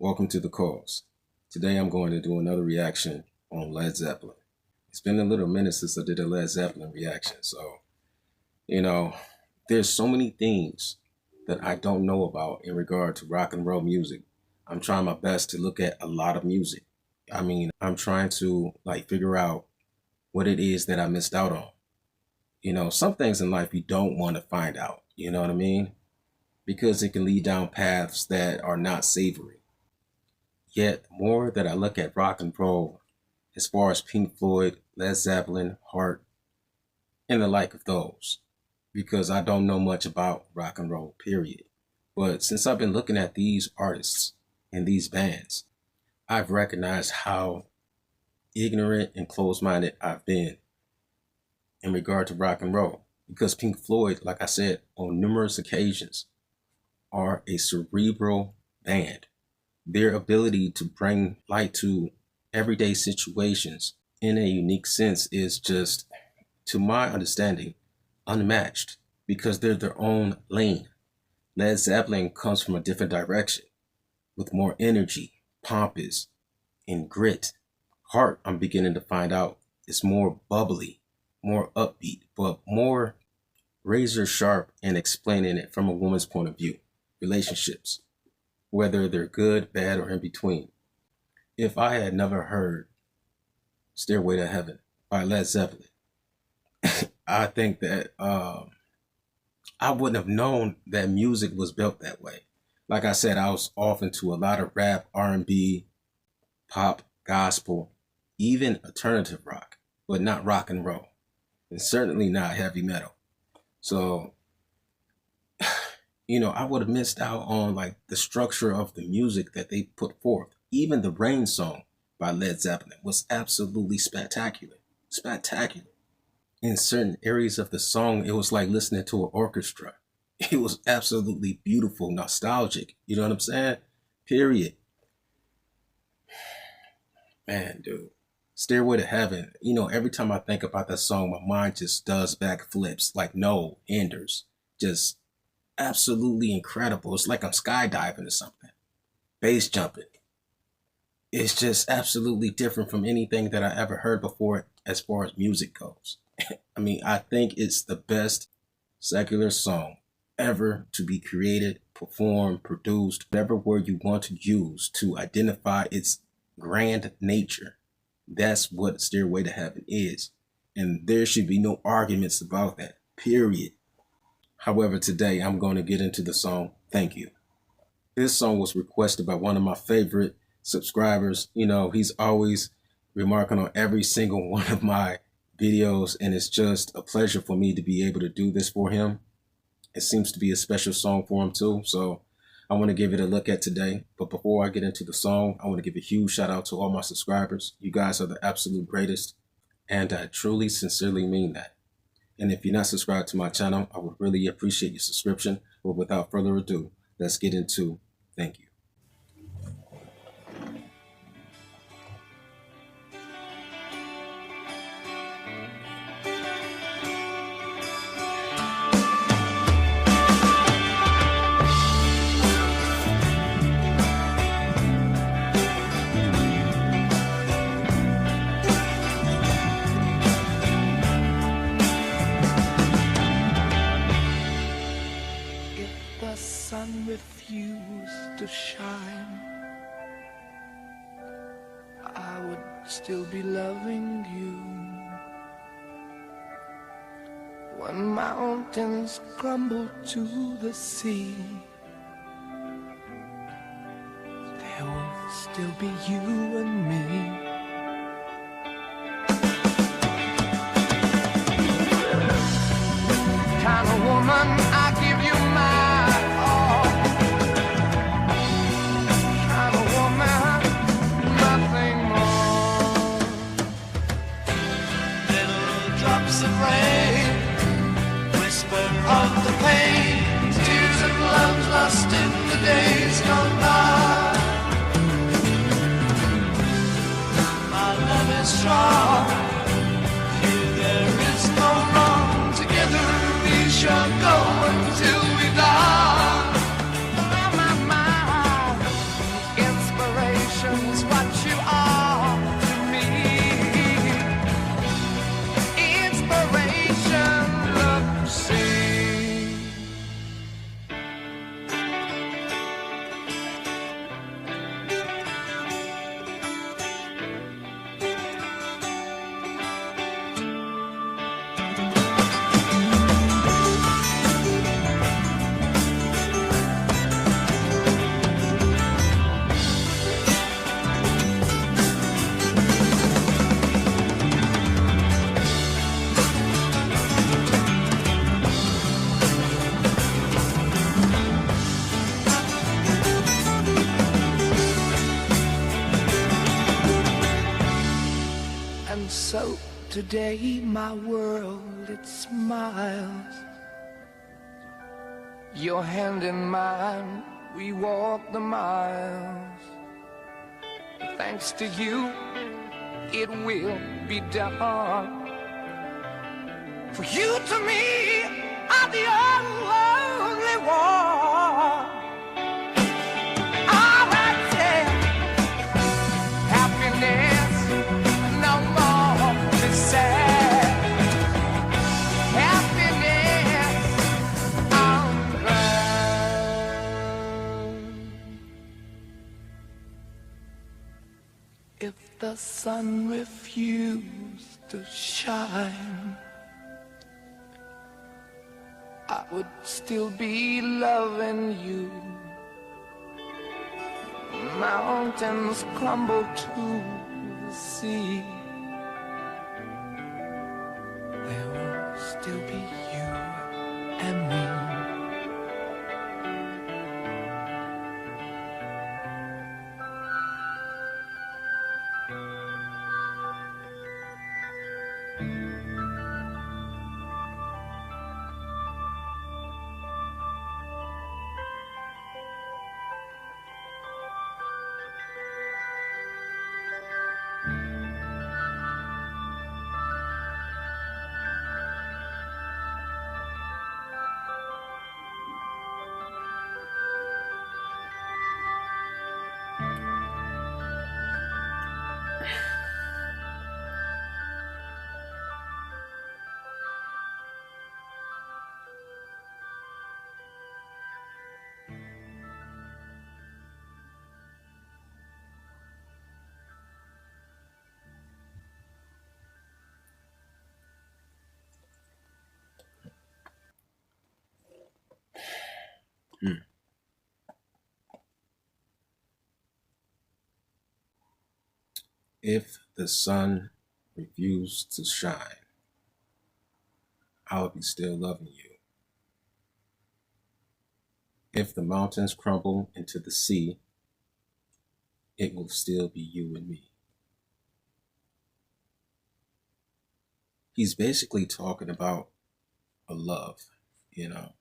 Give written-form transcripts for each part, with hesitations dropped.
Welcome to the cause. Today I'm going to do another reaction on Led Zeppelin. It's been a little minute since I did a Led Zeppelin reaction, so, there's so many things that I don't know about in regard to rock and roll music. I'm trying my best to look at a lot of music. I'm trying to figure out what it is that I missed out on. Some things in life you don't want to find out, you know what I mean? Because it can lead down paths that are not savory. Yet, more that I look at rock and roll, as far as Pink Floyd, Led Zeppelin, Heart, and the like of those, because I don't know much about rock and roll, period. But since I've been looking at these artists and these bands, I've recognized how ignorant and closed-minded I've been in regard to rock and roll. Because Pink Floyd, like I said, on numerous occasions, are a cerebral band. Their ability to bring light to everyday situations in a unique sense is just, to my understanding, unmatched because they're their own lane. Led Zeppelin comes from a different direction with more energy, pompous, and grit. Heart, I'm beginning to find out, is more bubbly, more upbeat, but more razor sharp in explaining it from a woman's point of view. Relationships, whether they're good, bad, or in between. If I had never heard Stairway to Heaven by Led Zeppelin, I think that I wouldn't have known that music was built that way. Like I said, I was off into a lot of rap, R&B, pop, gospel, even alternative rock, but not rock and roll, and certainly not heavy metal. So I would have missed out on the structure of the music that they put forth. Even the Rain song by Led Zeppelin was absolutely spectacular. Spectacular. In certain areas of the song, it was like listening to an orchestra. It was absolutely beautiful, nostalgic. You know what I'm saying? Period. Man, dude. Stairway to Heaven. Every time I think about that song, my mind just does backflips like no enders. Just absolutely incredible. It's like I'm skydiving or something. Base jumping. It's just absolutely different from anything that I ever heard before as far as music goes. I think it's the best secular song ever to be created, performed, produced, whatever word you want to use to identify its grand nature. That's what Stairway to Heaven is. And there should be no arguments about that, period. However, today I'm going to get into the song, Thank You. This song was requested by one of my favorite subscribers. He's always remarking on every single one of my videos, and it's just a pleasure for me to be able to do this for him. It seems to be a special song for him too, so I want to give it a look at today. But before I get into the song, I want to give a huge shout out to all my subscribers. You guys are the absolute greatest, and I truly, sincerely mean that. And if you're not subscribed to my channel, I would really appreciate your subscription. But without further ado, let's get into Thank You. The sun refused to shine, I would still be loving you. When mountains crumble to the sea, there will still be you and me. Kind of woman, I give you my of rain, whisper of the pain, tears of love lost in the days gone by. Inspiration's what you are to me. Inspiration, love to sing. And so today my world, it smiles. Your hand in mine, we walk the miles. Thanks to you, it will be done. For you to me are the only one. All I tell, happiness, no more be sad. Happiness, I'm glad. If the sun refused to shine, I would still be loving you. Mountains crumble to the sea. There will still be you and me. Hmm. If the sun refused to shine, I would be still loving you. If the mountains crumble into the sea, it will still be you and me. He's basically talking about a love, you know.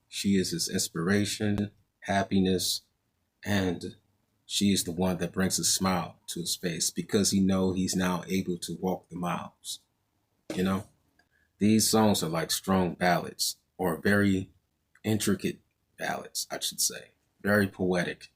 She is his inspiration, happiness, and she is the one that brings a smile to his face because he know he's now able to walk the miles. You know, these songs are like strong ballads or very intricate ballads, I should say, very poetic.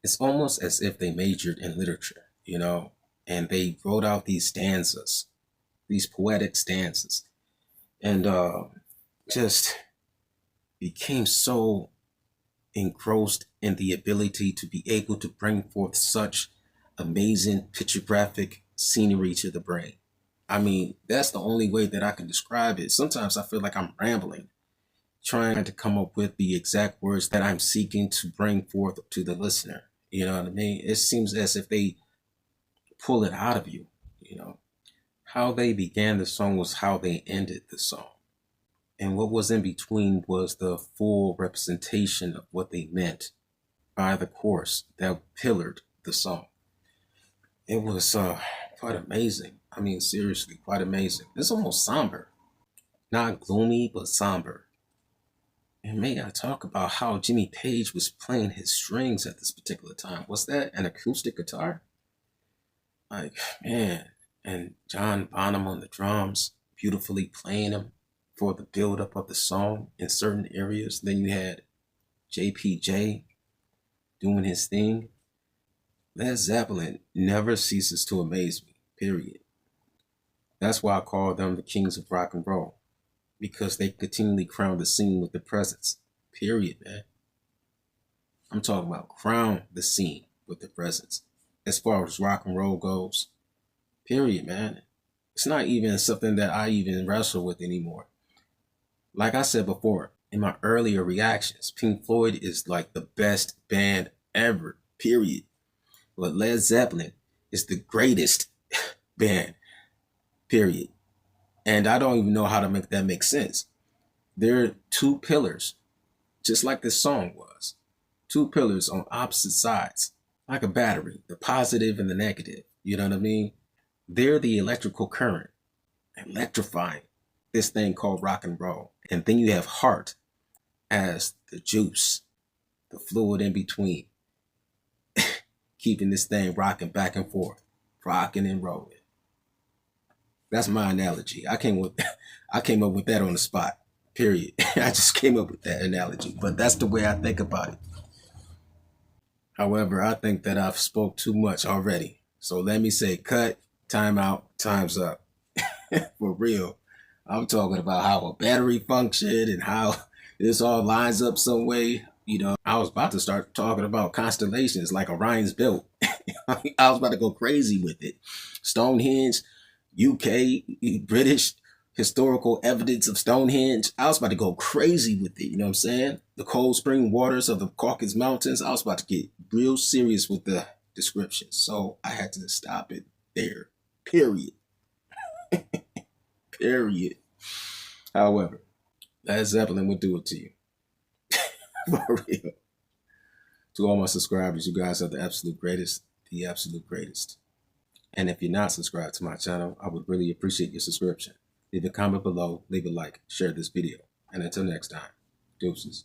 It's almost as if they majored in literature, you know, and they wrote out these stanzas, these poetic stanzas, and just became so engrossed in the ability to be able to bring forth such amazing pictographic scenery to the brain. I mean, that's the only way that I can describe it. Sometimes I feel like I'm rambling, trying to come up with the exact words that I'm seeking to bring forth to the listener. You know what I mean? It seems as if they pull it out of you, you know. How they began the song was how they ended the song. And what was in between was the full representation of what they meant by the chorus that pillared the song. It was quite amazing. I mean, seriously, quite amazing. It's almost somber. Not gloomy, but somber. And may I talk about how Jimmy Page was playing his strings at this particular time? Was that an acoustic guitar? Like, man. And John Bonham on the drums, beautifully playing them for the build-up of the song in certain areas. Then you had JPJ doing his thing. Led Zeppelin never ceases to amaze me, period. That's why I call them the kings of rock and roll, because they continually crown the scene with their presence, period, man. I'm talking about crown the scene with their presence. As far as rock and roll goes, period, man. It's not even something that I even wrestle with anymore. Like I said before, in my earlier reactions, Pink Floyd is like the best band ever, period. But Led Zeppelin is the greatest band, period. And I don't even know how to make that make sense. They're two pillars, just like this song was. Two pillars on opposite sides, like a battery, the positive and the negative. You know what I mean? They're the electrical current, electrifying this thing called rock and roll. And then you have heart as the juice, the fluid in between, keeping this thing rocking back and forth, rocking and rolling. That's my analogy. I came up with that on the spot. Period. I just came up with that analogy, but that's the way I think about it. However, I think that I've spoke too much already. So let me say cut, time out, time's up. For real. I'm talking about how a battery functions and how this all lines up some way. I was about to start talking about constellations like Orion's belt. I was about to go crazy with it. Stonehenge, UK, British historical evidence of Stonehenge. I was about to go crazy with it. You know what I'm saying? The cold spring waters of the Caucasus Mountains. I was about to get real serious with the description. So I had to stop it there. Period. Period. However, Led Zeppelin would do it to you. For real. To all my subscribers, you guys are the absolute greatest. The absolute greatest. And if you're not subscribed to my channel, I would really appreciate your subscription. Leave a comment below, leave a like, share this video. And until next time, deuces.